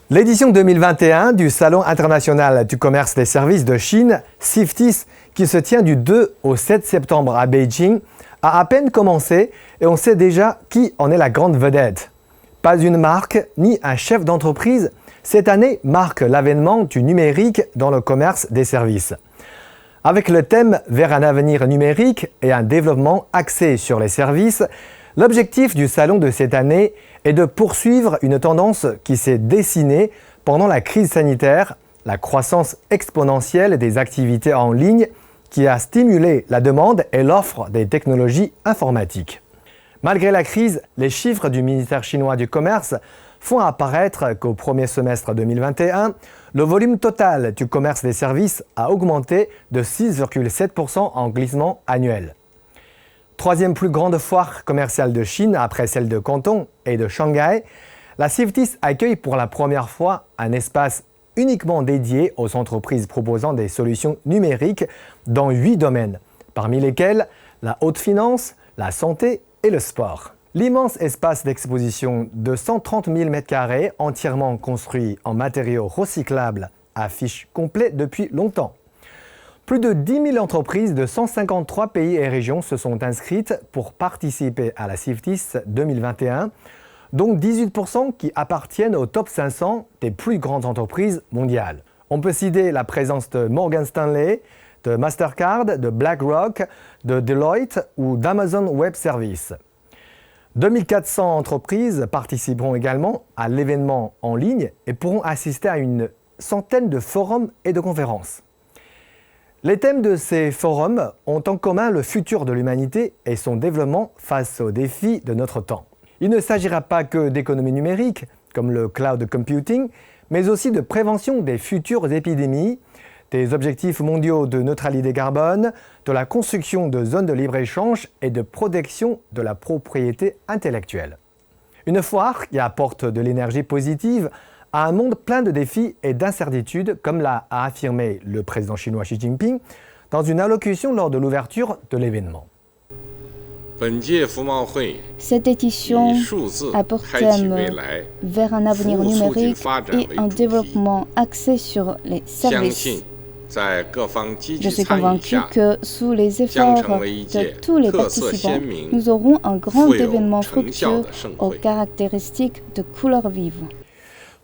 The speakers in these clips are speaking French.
L'édition 2021 du Salon international du commerce des services de Chine, CIFTIS, qui se tient du 2 au 7 septembre à Beijing, a à peine commencé et on sait déjà qui en est la grande vedette. Pas une marque ni un chef d'entreprise, cette année marque l'avènement du numérique dans le commerce des services. Avec le thème « Vers un avenir numérique et un développement axé sur les services », l'objectif du salon de cette année est de poursuivre une tendance qui s'est dessinée pendant la crise sanitaire, la croissance exponentielle des activités en ligne qui a stimulé la demande et l'offre des technologies informatiques. Malgré la crise, les chiffres du ministère chinois du Commerce font apparaître qu'au premier semestre 2021, le volume total du commerce des services a augmenté de 6,7% en glissement annuel. Troisième plus grande foire commerciale de Chine après celle de Canton et de Shanghai, la CIFTIS accueille pour la première fois un espace uniquement dédié aux entreprises proposant des solutions numériques dans 8 domaines, parmi lesquels la haute finance, la santé et le sport. L'immense espace d'exposition de 130 000 m² entièrement construit en matériaux recyclables affiche complet depuis longtemps. Plus de 10 000 entreprises de 153 pays et régions se sont inscrites pour participer à la CIFTIS 2021, dont 18% qui appartiennent au top 500 des plus grandes entreprises mondiales. On peut citer la présence de Morgan Stanley, de Mastercard, de BlackRock, de Deloitte ou d'Amazon Web Services. 2400 entreprises participeront également à l'événement en ligne et pourront assister à une centaine de forums et de conférences. Les thèmes de ces forums ont en commun le futur de l'humanité et son développement face aux défis de notre temps. Il ne s'agira pas que d'économie numérique, comme le cloud computing, mais aussi de prévention des futures épidémies, des objectifs mondiaux de neutralité carbone, de la construction de zones de libre-échange et de protection de la propriété intellectuelle. Une foire qui apporte de l'énergie positive à un monde plein de défis et d'incertitudes, comme l'a affirmé le président chinois Xi Jinping dans une allocution lors de l'ouverture de l'événement. Cette édition a pour thème « Vers un avenir numérique et un développement axé sur les services ». Je suis convaincu que sous les efforts de tous les participants, nous aurons un grand événement fructueux aux caractéristiques de couleurs vives.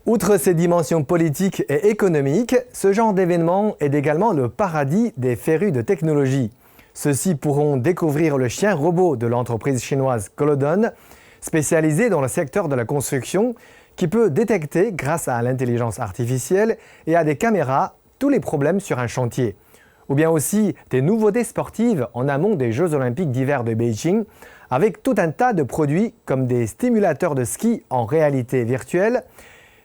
Outre ses dimensions politiques et économiques, ce genre d'événement est également le paradis des férus de technologie. Ceux-ci pourront découvrir le chien robot de l'entreprise chinoise Golodon, spécialisée dans le secteur de la construction, qui peut détecter, grâce à l'intelligence artificielle et à des caméras, tous les problèmes sur un chantier. Ou bien aussi des nouveautés sportives en amont des Jeux olympiques d'hiver de Beijing, avec tout un tas de produits comme des stimulateurs de ski en réalité virtuelle,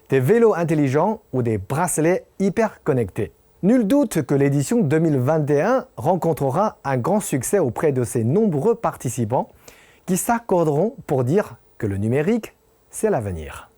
des vélos intelligents ou des bracelets hyper connectés. Nul doute que l'édition 2021 rencontrera un grand succès auprès de ses nombreux participants qui s'accorderont pour dire que le numérique, c'est l'avenir.